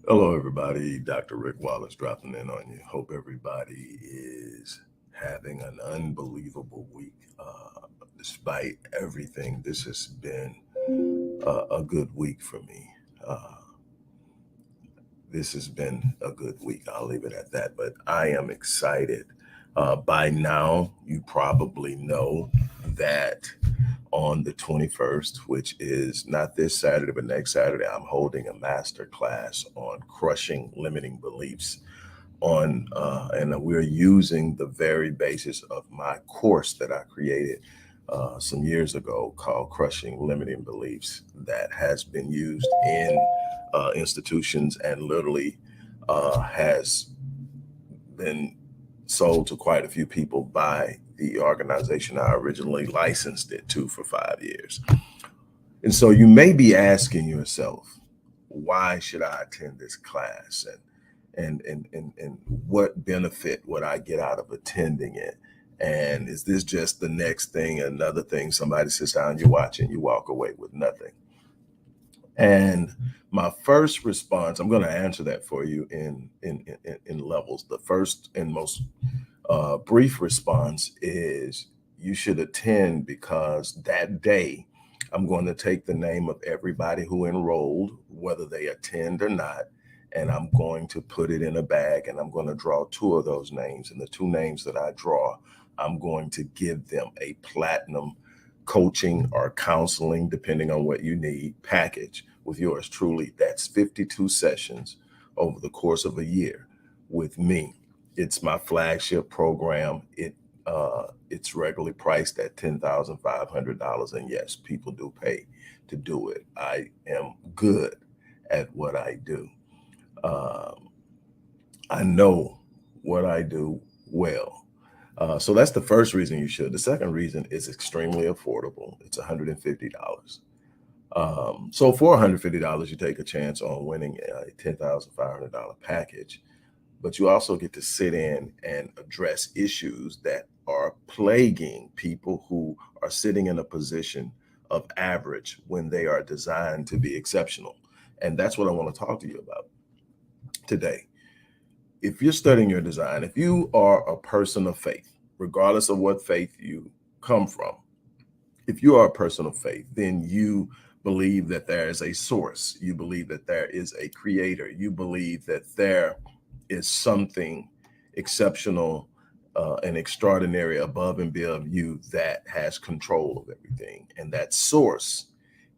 Hello, everybody. Dr. Rick Wallace dropping in on you. Hope everybody is having an unbelievable week. Despite everything, this has been a good week for me. Uh, this has been a good week. I'll leave it at that. But I am excited. By now, you probably know that on the 21st, which is not this Saturday, but next Saturday, I'm holding a master class on crushing limiting beliefs and we're using the very basis of my course that I created some years ago called Crushing Limiting Beliefs that has been used in institutions and literally has been sold to quite a few people by the organization I originally licensed it to for 5 years. And so you may be asking yourself, why should I attend this class? And what benefit would I get out of attending it? And is this just the next thing, another thing? Somebody sits down, you watch, and you walk away with nothing. And my first response, I'm going to answer that for you in levels. The first and most brief response is you should attend because that day I'm going to take the name of everybody who enrolled, whether they attend or not, and I'm going to put it in a bag and I'm going to draw two of those names. And the two names that I draw, I'm going to give them a platinum coaching or counseling, depending on what you need, package with yours truly. That's 52 sessions over the course of a year with me. It's my flagship program. It's regularly priced at $10,500, and yes, people do pay to do it. I am good at what I do. Um, I know what I do well. So that's the first reason you should. The second reason is extremely affordable. It's $150. So for $150, you take a chance on winning a $10,500 package, but you also get to sit in and address issues that are plaguing people who are sitting in a position of average when they are designed to be exceptional. And that's what I want to talk to you about today. If you're studying your design, if you are a person of faith, regardless of what faith you come from, if you are a person of faith, then you believe that there is a source. You believe that there is a creator. You believe that there is something exceptional and extraordinary above and beyond you that has control of everything. And that source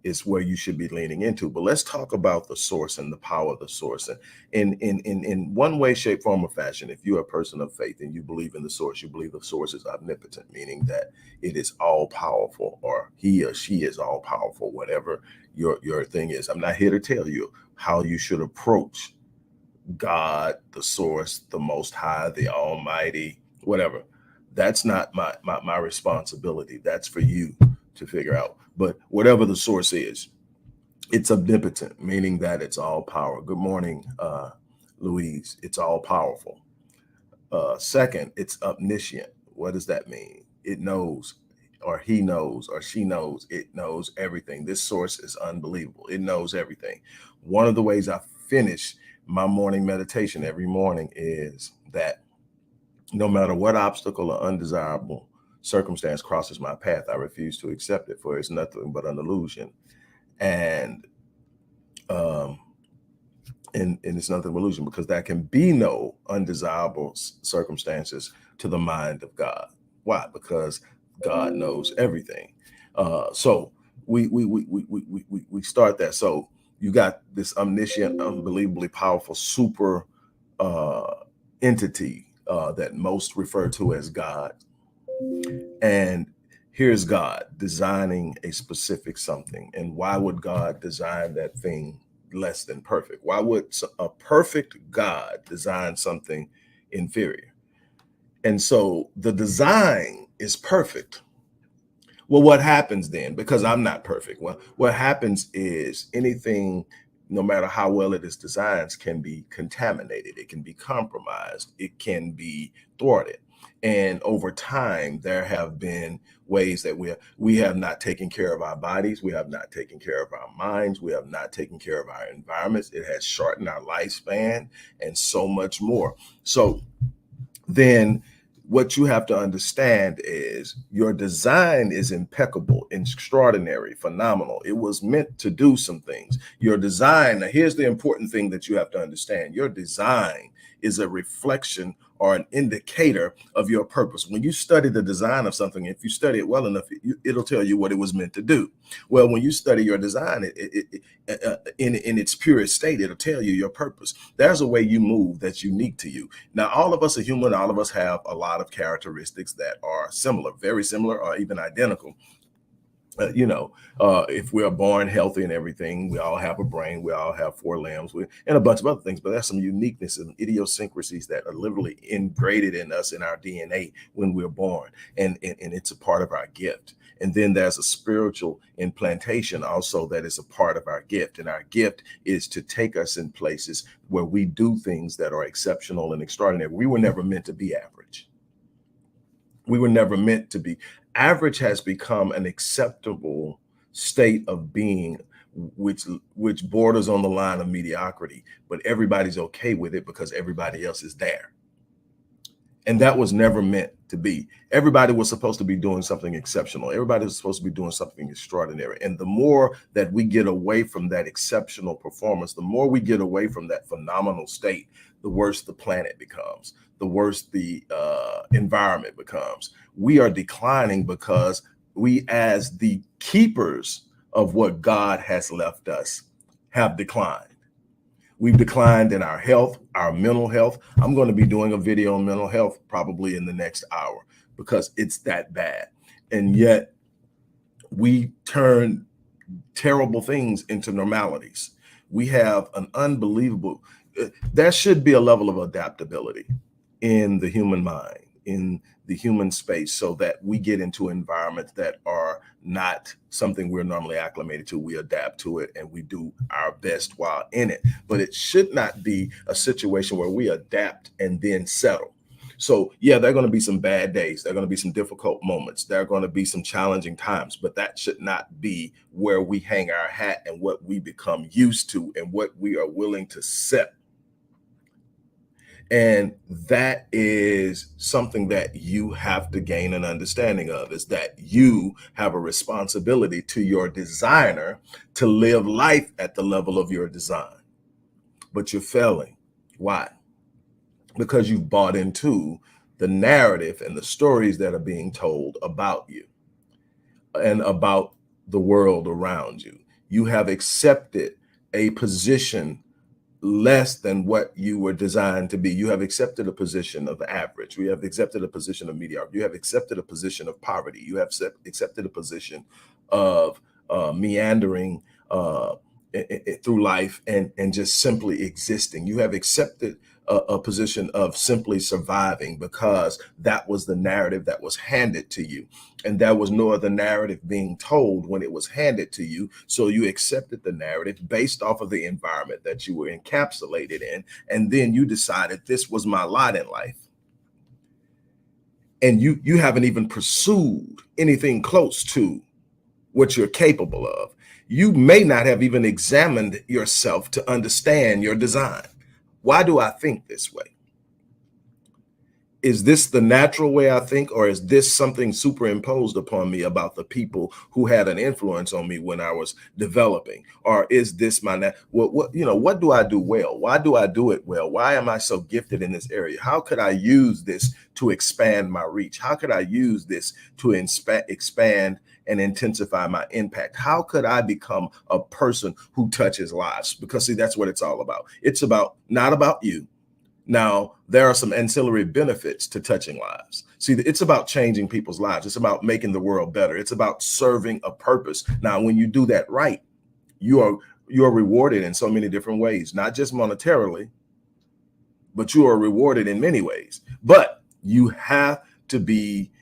is where you should be leaning into. But let's talk about the source and the power of the source. And in one way, shape, form, or fashion, if you're a person of faith and you believe in the source, you believe the source is omnipotent, meaning that it is all powerful, or he or she is all powerful, whatever your thing is. I'm not here to tell you how you should approach God, the source, the most high, the almighty, whatever. That's not my responsibility. That's for you to figure out. But whatever the source is, it's omnipotent, meaning that it's all power. Good morning, Louise. It's all powerful. Second, it's omniscient. What does that mean? It knows, or he knows, or she knows. It knows everything. This source is unbelievable. It knows everything. One of the ways I finish my morning meditation every morning is that no matter what obstacle or undesirable circumstance crosses my path, I refuse to accept it, for it's nothing but an illusion. And um, and it's nothing but illusion, because there can be no undesirable circumstances to the mind of God. Why? Because God knows everything. So we start that. So you got this omniscient, unbelievably powerful super uh, entity that most refer to as God. And here's God designing a specific something. And why would God design that thing less than perfect? Why would a perfect God design something inferior? And so the design is perfect. Well, what happens then? Because I'm not perfect. Well, what happens is anything, no matter how well it is designed, can be contaminated. It can be compromised. It can be thwarted. And over time, there have been ways that we have not taken care of our bodies, we have not taken care of our minds, we have not taken care of our environments. It has shortened our lifespan and so much more. So then what you have to understand is your design is impeccable, extraordinary, phenomenal. It was meant to do some things. Your design, now here's the important thing that you have to understand. Your design is a reflection or an indicator of your purpose. When you study the design of something, if you study it well enough, it'll tell you what it was meant to do. Well, when you study your design in its purest state, it'll tell you your purpose. There's a way you move that's unique to you. Now, all of us are human. All of us have a lot of characteristics that are similar, very similar, or even identical. If we are born healthy and everything, we all have a brain, we all have four limbs, and a bunch of other things, but there's some uniqueness and idiosyncrasies that are literally ingrained in us in our DNA when we're born, and it's a part of our gift. And then there's a spiritual implantation also that is a part of our gift. And our gift is to take us in places where we do things that are exceptional and extraordinary. We were never meant to be average. We were never meant to be. Average has become an acceptable state of being, which borders on the line of mediocrity, but everybody's okay with it because everybody else is there. And that was never meant to be. Everybody was supposed to be doing something exceptional. Everybody was supposed to be doing something extraordinary. And the more that we get away from that exceptional performance, the more we get away from that phenomenal state, the worse the planet becomes, the worse the environment becomes. We are declining because we, as the keepers of what God has left us, have declined. We've declined in our health, our mental health. I'm going to be doing a video on mental health probably in the next hour because it's that bad. And yet we turn terrible things into normalities. We have an unbelievable, there should be a level of adaptability in the human mind, in the human space, so that we get into environments that are not something we're normally acclimated to. We adapt to it and we do our best while in it. But it should not be a situation where we adapt and then settle. So yeah, there are going to be some bad days. There are going to be some difficult moments. There are going to be some challenging times, but that should not be where we hang our hat and what we become used to and what we are willing to set. And that is something that you have to gain an understanding of, is that you have a responsibility to your designer to live life at the level of your design. But you're failing. Why? Because you've bought into the narrative and the stories that are being told about you and about the world around you. You have accepted a position less than what you were designed to be. You have accepted a position of average. You have accepted a position of mediocre. You have accepted a position of poverty. You have accepted a position of meandering through life and just simply existing. You have accepted a position of simply surviving because that was the narrative that was handed to you. And there was no other narrative being told when it was handed to you. So you accepted the narrative based off of the environment that you were encapsulated in. And then you decided this was my lot in life. And you haven't even pursued anything close to what you're capable of. You may not have even examined yourself to understand your design. Why do I think this way? Is this the natural way I think, or is this something superimposed upon me about the people who had an influence on me when I was developing? Or is this my what do I do well? Why do I do it well? Why am I so gifted in this area? How could I use this to expand my reach? How could I use this to expand and intensify my impact? How could I become a person who touches lives? Because see, that's what it's all about. It's not about you. Now, there are some ancillary benefits to touching lives. See, it's about changing people's lives. It's about making the world better. It's about serving a purpose. Now, when you do that right, you are rewarded in so many different ways, not just monetarily, but you are rewarded in many ways. But you have to be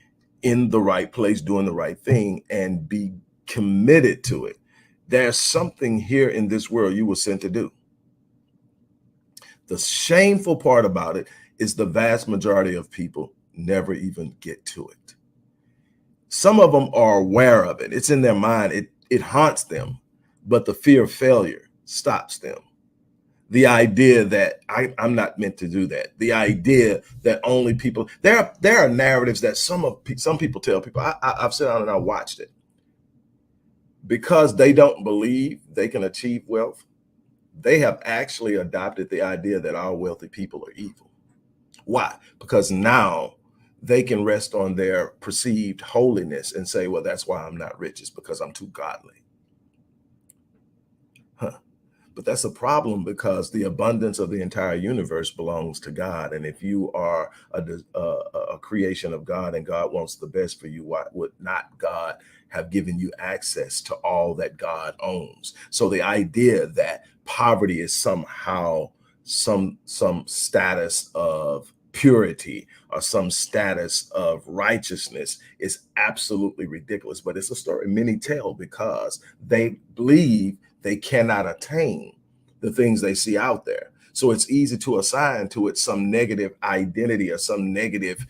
in the right place, doing the right thing, and be committed to it. There's something here in this world you were sent to do. The shameful part about it is the vast majority of people never even get to it. Some of them are aware of it. It's in their mind. It haunts them, but the fear of failure stops them. The idea that I'm not meant to do that. The idea that only people there are narratives that some people tell people. I've sat down and I watched it because they don't believe they can achieve wealth. They have actually adopted the idea that all wealthy people are evil. Why? Because now they can rest on their perceived holiness and say, well, that's why I'm not rich. It's because I'm too godly. Huh. But that's a problem because the abundance of the entire universe belongs to God. And if you are a creation of God and God wants the best for you, why would not God have given you access to all that God owns? So the idea that poverty is somehow some status of purity or some status of righteousness is absolutely ridiculous. But it's a story many tell because they believe they cannot attain the things they see out there. So it's easy to assign to it some negative identity or some negative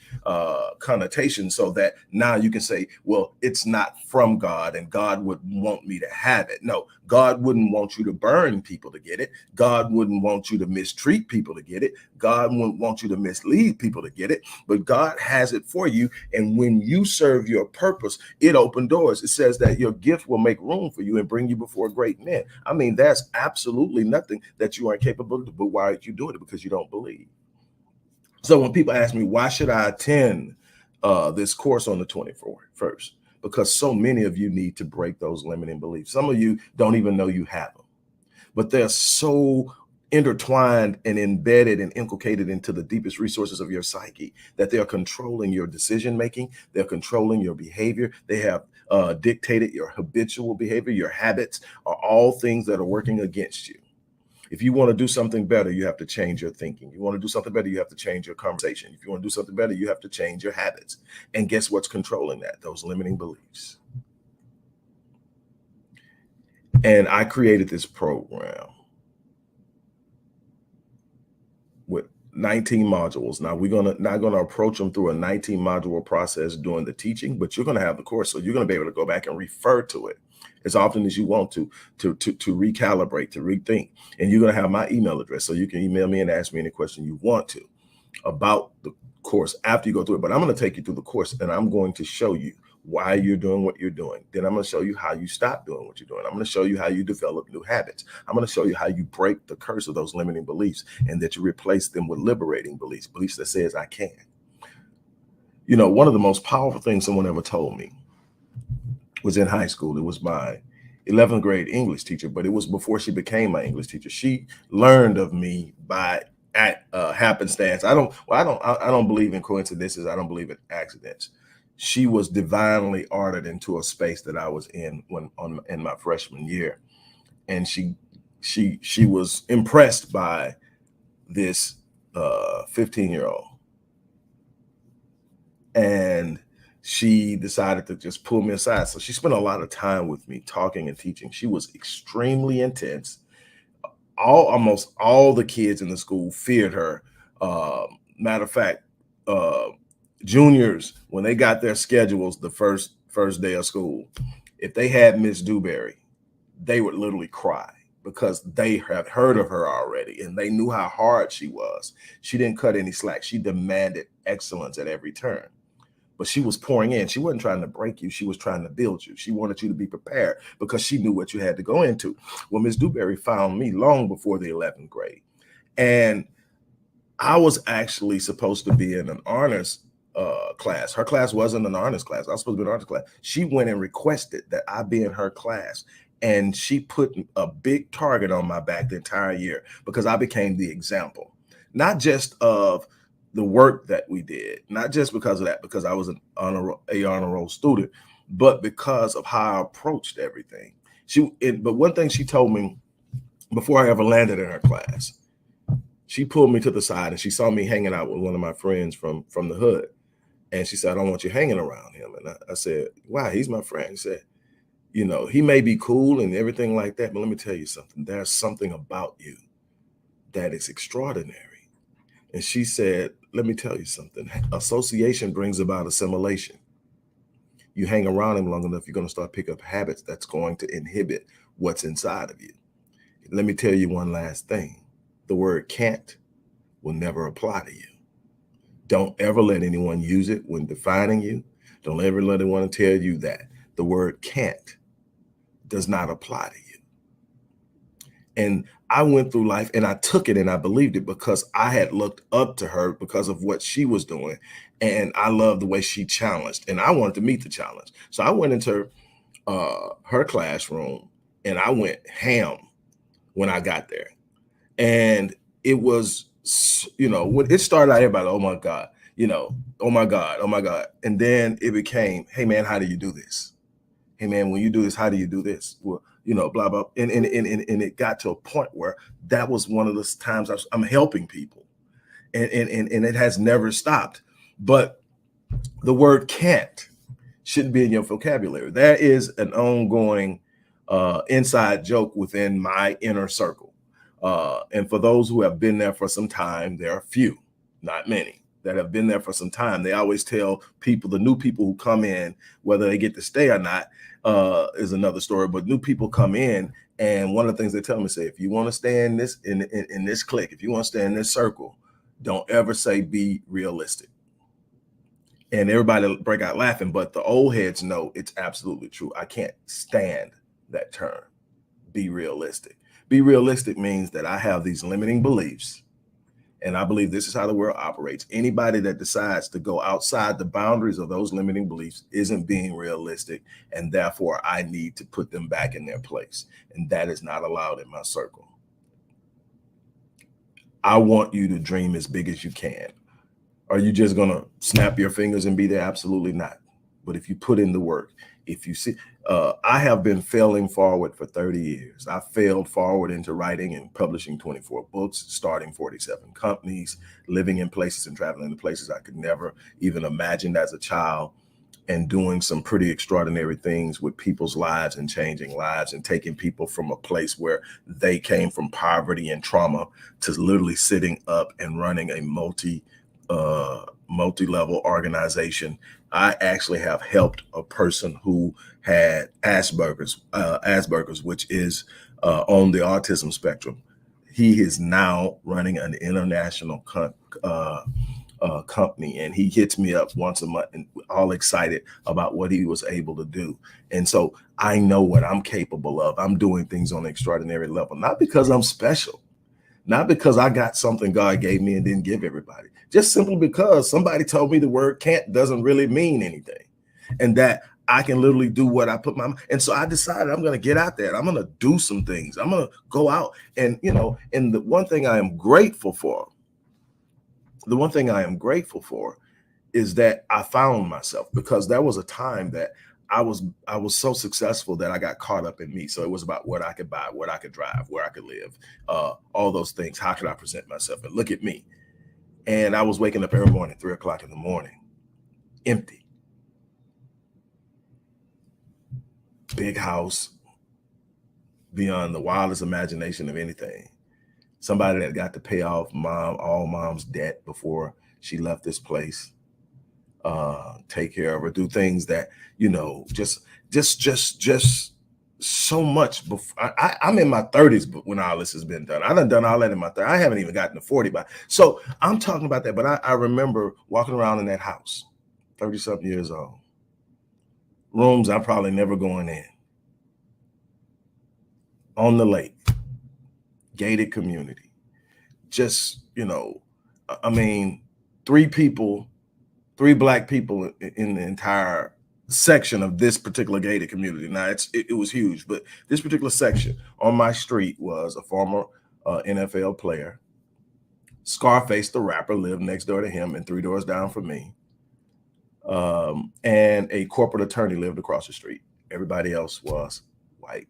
connotation so that now you can say, well, it's not from God and God would want me to have it. No, God wouldn't want you to burn people to get it. God wouldn't want you to mistreat people to get it. God wouldn't want you to mislead people to get it. But God has it for you. And when you serve your purpose, it opens doors. It says that your gift will make room for you and bring you before great men. I mean, there's absolutely nothing that you aren't capable of, but why are you doing it? Because you don't believe. So when people ask me, why should I attend this course on the 21st? Because so many of you need to break those limiting beliefs. Some of you don't even know you have them, but they're so intertwined and embedded and inculcated into the deepest resources of your psyche that they're controlling your decision making. They're controlling your behavior. They have dictated your habitual behavior. Your habits are all things that are working against you. If you want to do something better, you have to change your thinking. You want to do something better, you have to change your conversation. If you want to do something better, you have to change your habits. And guess what's controlling that? Those limiting beliefs. And I created this program with 19 modules. Now we're not gonna approach them through a 19 module process during the teaching, but you're gonna have the course, so you're gonna be able to go back and refer to it as often as you want to recalibrate, to rethink. And you're gonna have my email address, so you can email me and ask me any question you want to about the course after you go through it. But I'm gonna take you through the course and I'm going to show you why you're doing what you're doing. Then I'm going to show you how you stop doing what you're doing. I'm going to show you how you develop new habits. I'm going to show you how you break the curse of those limiting beliefs and that you replace them with liberating beliefs, beliefs that says I can. You know, one of the most powerful things someone ever told me was in high school. It was my 11th grade English teacher, but it was before she became my English teacher. She learned of me by happenstance. I don't believe in coincidences. I don't believe in accidents. She was divinely ordered into a space that I was in in my freshman year, and she was impressed by this 15-year-old, and she decided to just pull me aside. So she spent a lot of time with me talking and teaching. She was extremely intense. Almost all the kids in the school feared her. Matter of fact, juniors, when they got their schedules the first day of school, if they had Miss Dewberry, they would literally cry because they had heard of her already and they knew how hard she was. She didn't cut any slack. She demanded excellence at every turn. But she was pouring in. She wasn't trying to break you. She was trying to build you. She wanted you to be prepared because she knew what you had to go into. Well, Miss Dewberry found me long before the 11th grade. And I was actually supposed to be in an honors class. Her class wasn't an honors class. I was supposed to be in an honors class. She went and requested that I be in her class. And she put a big target on my back the entire year because I became the example, not just of the work that we did, not just because of that, because I was an honor roll student, but because of how I approached everything. But one thing she told me before I ever landed in her class, she pulled me to the side and she saw me hanging out with one of my friends from the hood. And she said, I don't want you hanging around him. And I said, why? He's my friend. She said, you know, he may be cool and everything like that, but let me tell you something. There's something about you that is extraordinary. And she said, let me tell you something. Association brings about assimilation. You hang around him long enough, you're going to start picking up habits that's going to inhibit what's inside of you. Let me tell you one last thing. The word can't will never apply to you. Don't ever let anyone use it when defining you. Don't ever let anyone tell you that the word can't does not apply to you. And I went through life and I took it and I believed it because I had looked up to her because of what she was doing. And I loved the way she challenged and I wanted to meet the challenge. So I went into her classroom and I went ham when I got there. And it was, when it started out, everybody, oh my God, oh my God, oh my God. And then it became, hey man, how do you do this? Hey man, when you do this, how do you do this? Well, blah, blah. And it got to a point where that was one of those times I'm helping people. And it has never stopped. But the word can't shouldn't be in your vocabulary. There is an ongoing inside joke within my inner circle. And for those who have been there for some time, there are few, not many, that have been there for some time. They always tell people, the new people who come in, whether they get to stay or not, is another story. But new people come in, and one of the things they tell me, say, if you want to stay in this in this clique, if you want to stay in this circle, don't ever say be realistic. And everybody break out laughing, but the old heads know it's absolutely true. I can't stand that term, be realistic. Be realistic means that I have these limiting beliefs, and I believe this is how the world operates. Anybody that decides to go outside the boundaries of those limiting beliefs isn't being realistic, and therefore I need to put them back in their place. And that is not allowed in my circle. I want you to dream as big as you can. Are you just going to snap your fingers and be there? Absolutely not. But if you put in the work, if you see, I have been failing forward for 30 years. I failed forward into writing and publishing 24 books, starting 47 companies, living in places and traveling to places I could never even imagine as a child, and doing some pretty extraordinary things with people's lives and changing lives and taking people from a place where they came from poverty and trauma to literally sitting up and running a multi-level organization. I actually have helped a person who had Asperger's, which is on the autism spectrum. He is now running an international company, and he hits me up once a month and all excited about what he was able to do. And so I know what I'm capable of. I'm doing things on an extraordinary level, not because I'm special, not because I got something God gave me and didn't give everybody, just simply because somebody told me the word can't doesn't really mean anything, and that I can literally do what I put my mind. And so I decided I'm going to get out there. I'm going to do some things. I'm going to go out and, and the one thing I am grateful for, is that I found myself, because there was a time that I was so successful that I got caught up in me. So it was about what I could buy, what I could drive, where I could live, all those things. How could I present myself? And look at me. And I was waking up every morning, 3 o'clock in the morning, empty. Big house, beyond the wildest imagination of anything. Somebody that got to pay off all mom's debt before she left this place. Take care of her, do things that, just so much. Before I'm in my 30s, but when all this has been done, I done all that in my 30s. I haven't even gotten to 40, but so I'm talking about that. But I remember walking around in that house, 30 something years old, rooms I'm probably never going in, on the lake, gated community, just, I mean, three Black people in the entire section of this particular gated community. Now it was huge, but this particular section on my street was a former NFL player. Scarface, the rapper, lived next door to him and 3 doors down from me. And a corporate attorney lived across the street. Everybody else was white.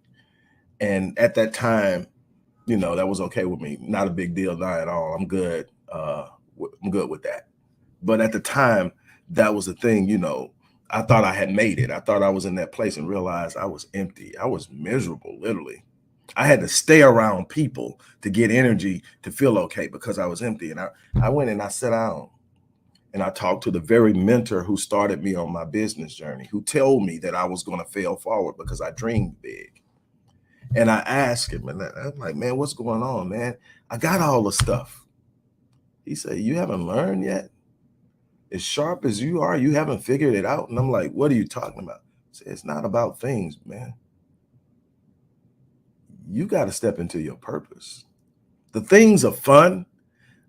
And at that time, that was okay with me. Not a big deal, not at all. I'm good. I'm good with that. But at the time, that was the thing, I thought I had made it. I thought I was in that place and realized I was empty. I was miserable, literally. I had to stay around people to get energy to feel okay because I was empty. And I went and I sat down And I talked to the very mentor who started me on my business journey, who told me that I was going to fail forward because I dreamed big. And I asked him, and I'm like, man, what's going on, man? I got all the stuff. He said, you haven't learned yet? As sharp as you are, you haven't figured it out? And I'm like, what are you talking about? He said, it's not about things, man. You got to step into your purpose. The things are fun,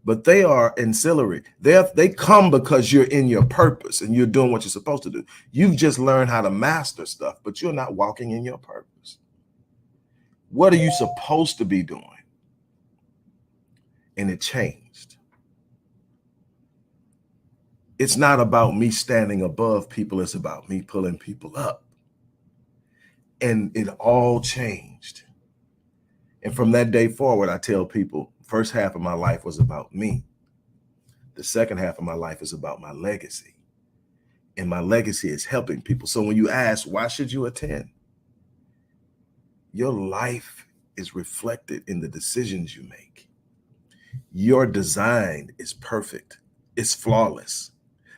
but they are ancillary. They come because you're in your purpose and you're doing what you're supposed to do. You've just learned how to master stuff, but you're not walking in your purpose. What are you supposed to be doing? And it changed. It's not about me standing above people. It's about me pulling people up. And it all changed. And from that day forward, I tell people, first half of my life was about me. The second half of my life is about my legacy. And my legacy is helping people. So when you ask, why should you attend? Your life is reflected in the decisions you make. Your design is perfect. It's flawless.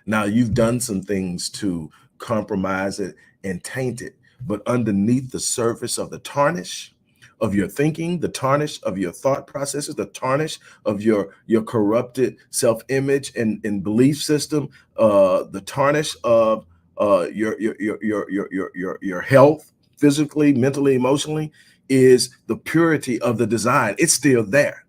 Now, you've done some things to compromise it and taint it, but underneath the surface of the tarnish of your thinking, the tarnish of your thought processes, the tarnish of your corrupted self-image and belief system, the tarnish of your health, physically, mentally, emotionally, is the purity of the design. It's still there.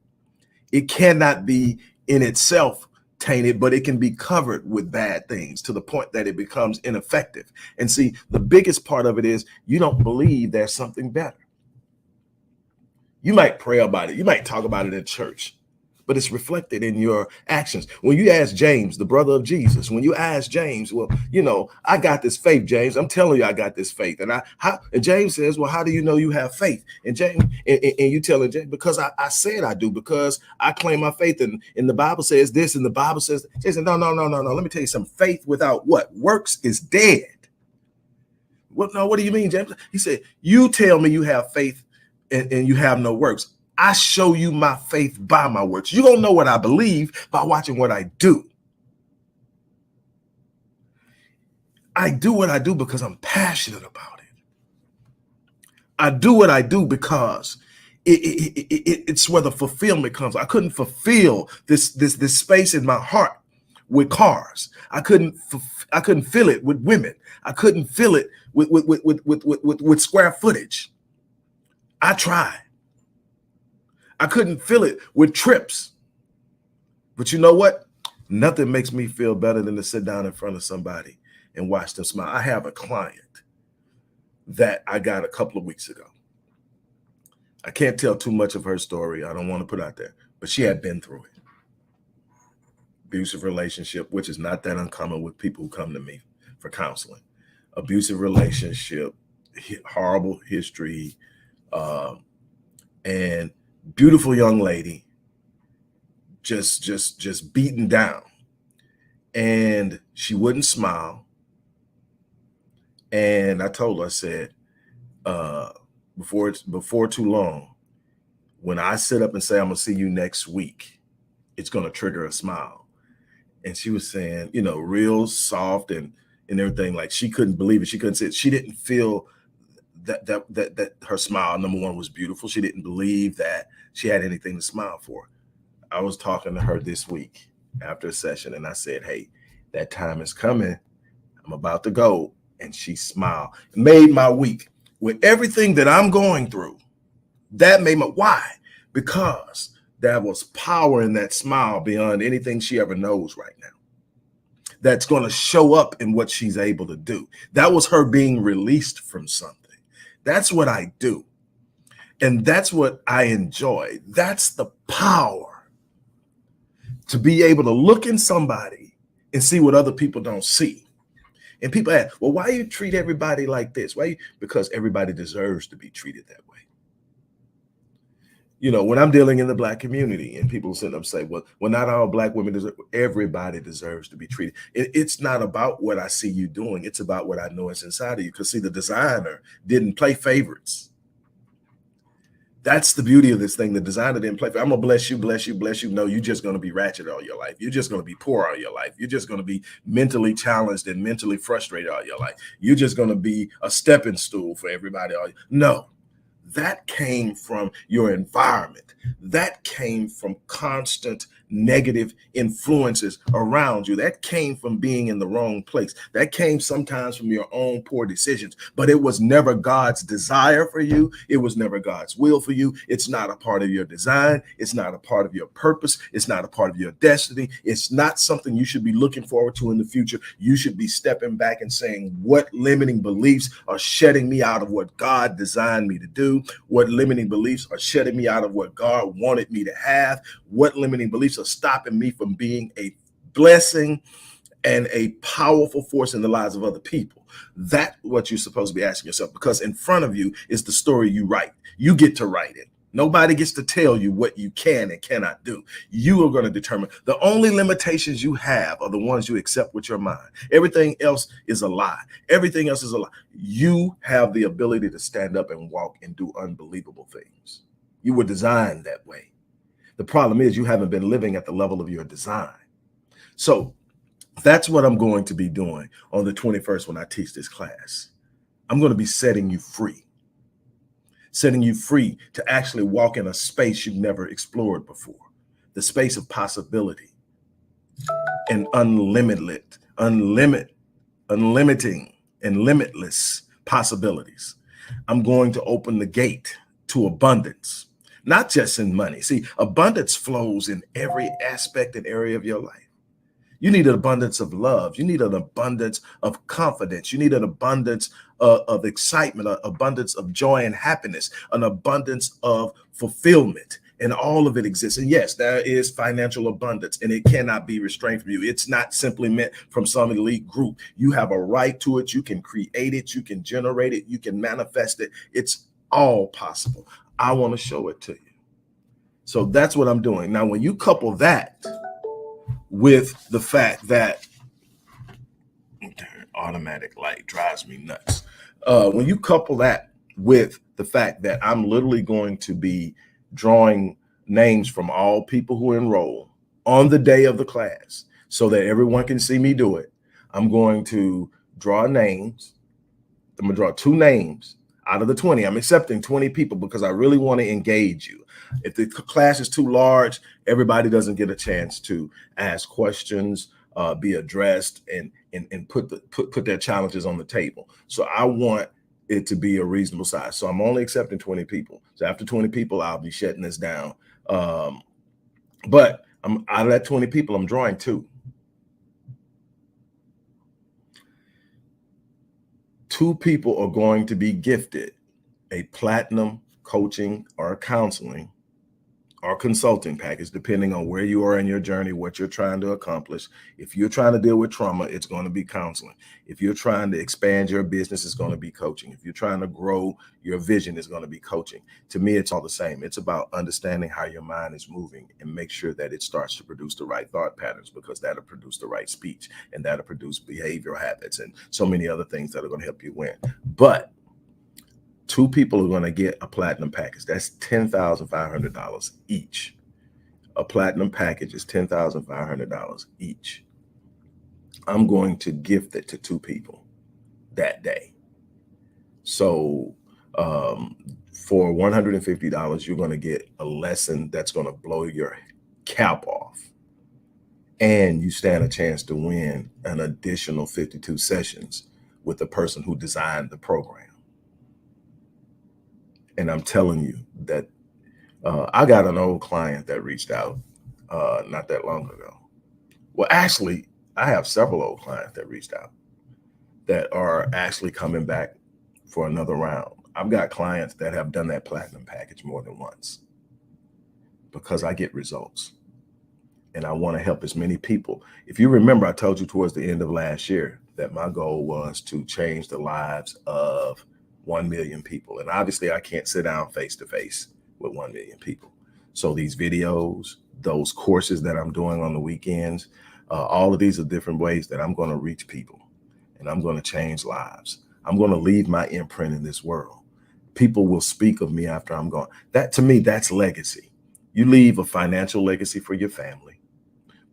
It cannot be in itself tainted, but it can be covered with bad things to the point that it becomes ineffective. And see, the biggest part of it is you don't believe there's something better. You might pray about it. You might talk about it in church, but it's reflected in your actions. When you ask James, the brother of Jesus, when you ask James, well, you know, I got this faith, James. I'm telling you, I got this faith. And James says, well, how do you know you have faith? And James, and you telling James, because I said I do, because I claim my faith. And the Bible says this, and the Bible says, Jason, no. Let me tell you something. Faith without what? Works is dead. What do you mean, James? He said, you tell me you have faith and you have no works. I show you my faith by my works. You don't know what I believe by watching what I do. I do what I do because I'm passionate about it. I do what I do because it's where the fulfillment comes. I couldn't fulfill this space in my heart with cars. I couldn't fill it with women. I couldn't fill it with square footage. I tried. I couldn't fill it with trips. But you know what? Nothing makes me feel better than to sit down in front of somebody and watch them smile. I have a client that I got a couple of weeks ago. I can't tell too much of her story. I don't want to put out there, but she had been through it. Abusive relationship, which is not that uncommon with people who come to me for counseling. Abusive relationship, horrible history, and beautiful young lady, just beaten down. And she wouldn't smile. And I told her, I said, before too long, when I sit up and say, I'm gonna see you next week, it's gonna trigger a smile. And she was saying, you know, real soft and everything, like she couldn't believe it. She couldn't say it. She didn't feel that her smile, number one, was beautiful. She didn't believe that she had anything to smile for. I was talking to her this week after a session, and I said, hey, that time is coming. I'm about to go. And she smiled. It made my week. With everything that I'm going through, that made my, why? Because there was power in that smile beyond anything she ever knows right now. That's going to show up in what she's able to do. That was her being released from something. That's what I do. And that's what I enjoy. That's the power to be able to look in somebody and see what other people don't see. And people ask, well, why you treat everybody like this? Because everybody deserves to be treated that way. You know, when I'm dealing in the Black community and people sit up and say, well, not all Black women deserve, everybody deserves to be treated. It's not about what I see you doing. It's about what I know is inside of you. Because see, the designer didn't play favorites. That's the beauty of this thing. The designer didn't play for, I'm gonna bless you, bless you, bless you. No, you're just gonna be ratchet all your life. You're just gonna be poor all your life. You're just gonna be mentally challenged and mentally frustrated all your life. You're just gonna be a stepping stool for everybody. No, that came from your environment. That came from constant negative influences around you. That came from being in the wrong place. That came sometimes from your own poor decisions, but it was never God's desire for you. It was never God's will for you. It's not a part of your design. It's not a part of your purpose. It's not a part of your destiny. It's not something you should be looking forward to in the future. You should be stepping back and saying, what limiting beliefs are shutting me out of what God designed me to do? What limiting beliefs are shutting me out of what God wanted me to have? What limiting beliefs are stopping me from being a blessing and a powerful force in the lives of other people? That's what you're supposed to be asking yourself, because in front of you is the story you write. You get to write it. Nobody gets to tell you what you can and cannot do. You are going to determine. The only limitations you have are the ones you accept with your mind. Everything else is a lie. Everything else is a lie. You have the ability to stand up and walk and do unbelievable things. You were designed that way. The problem is you haven't been living at the level of your design. So that's what I'm going to be doing on the 21st when I teach this class. I'm going to be setting you free to actually walk in a space you've never explored before, the space of possibility and unlimiting and limitless possibilities. I'm going to open the gate to abundance, not just in money. See, abundance flows in every aspect and area of your life. You need an abundance of love. You need an abundance of confidence. You need an abundance of excitement, an abundance of joy and happiness, an abundance of fulfillment. And all of it exists. And yes, there is financial abundance, and it cannot be restrained from you. It's not simply meant from some elite group. You have a right to it. You can create it. You can generate it. You can manifest it. It's all possible. I want to show it to you. So that's what I'm doing. Now, when you couple that with the fact that automatic light drives me nuts. When you couple that with the fact that I'm literally going to be drawing names from all people who enroll on the day of the class so that everyone can see me do it, I'm going to draw names. I'm going to draw 2 names out of the 20. I'm accepting 20 people because I really want to engage you. If the class is too large, everybody doesn't get a chance to ask questions, be addressed, and put their challenges on the table. So I want it to be a reasonable size. So I'm only accepting 20 people. So after 20 people, I'll be shutting this down. But out of that 20 people, I'm drawing 2. 2 people are going to be gifted a platinum coaching or counseling or consulting package, depending on where you are in your journey, what you're trying to accomplish. If you're trying to deal with trauma, it's going to be counseling. If you're trying to expand your business, it's going to be coaching. If you're trying to grow your vision, it's going to be coaching. To me, it's all the same. It's about understanding how your mind is moving and make sure that it starts to produce the right thought patterns, because that'll produce the right speech, and that'll produce behavioral habits and so many other things that are going to help you win. But 2 people are going to get a platinum package. That's $10,500 each. A platinum package is $10,500 each. I'm going to gift it to 2 people that day. So for $150, you're going to get a lesson that's going to blow your cap off. And you stand a chance to win an additional 52 sessions with the person who designed the program. And I'm telling you that I got an old client that reached out not that long ago. Well, actually, I have several old clients that reached out that are actually coming back for another round. I've got clients that have done that platinum package more than once because I get results. And I want to help as many people. If you remember, I told you towards the end of last year that my goal was to change the lives of 1 million people. And obviously I can't sit down face to face with 1 million people. So these videos, those courses that I'm doing on the weekends, all of these are different ways that I'm going to reach people, and I'm going to change lives. I'm going to leave my imprint in this world. People will speak of me after I'm gone. That, to me, that's legacy. You leave a financial legacy for your family,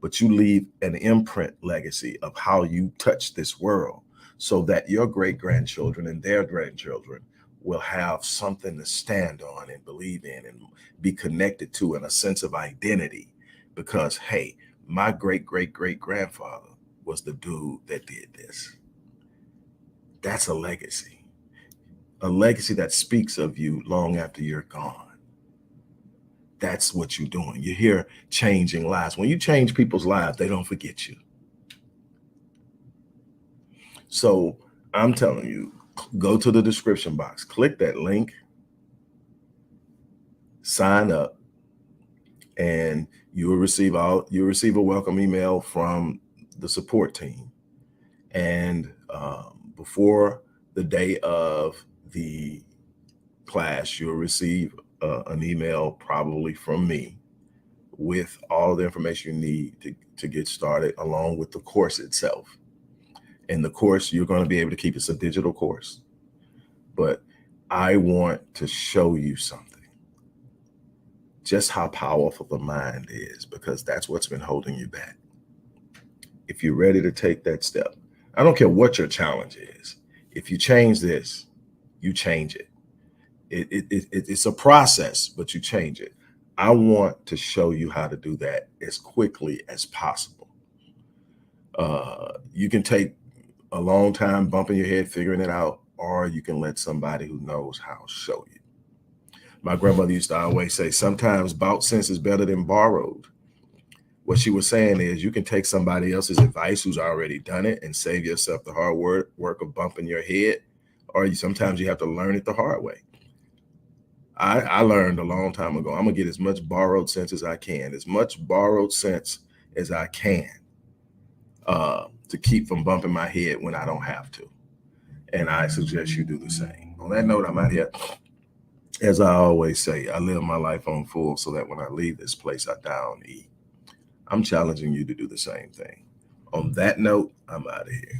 but you leave an imprint legacy of how you touch this world so that your great grandchildren and their grandchildren will have something to stand on and believe in and be connected to, in a sense of identity. Because, hey, my great great great grandfather was the dude that did this. That's a legacy that speaks of you long after you're gone. That's what you're doing. You're here changing lives. When you change people's lives, they don't forget you. So I'm telling you, go to the description box, click that link, sign up, and you'll receive a welcome email from the support team. And before the day of the class, you'll receive an email probably from me with all the information you need to get started, along with the course itself. And the course, you're going to be able to keep. It's a digital course. But I want to show you something, just how powerful the mind is, because that's what's been holding you back. If you're ready to take that step, I don't care what your challenge is. If you change this, you change it. It's a process, but you change it. I want to show you how to do that as quickly as possible. You can take a long time bumping your head figuring it out, or you can let somebody who knows how show you. My grandmother used to always say, sometimes bought sense is better than borrowed. What she was saying is, you can take somebody else's advice who's already done it and save yourself the hard work of bumping your head, or sometimes you have to learn it the hard way. I learned a long time ago, I'm gonna get as much borrowed sense as I can, to keep from bumping my head when I don't have to. And I suggest you do the same. On that note, I'm out here. As I always say, I live my life on full so that when I leave this place, I die on E. I'm challenging you to do the same thing. On that note, I'm out of here.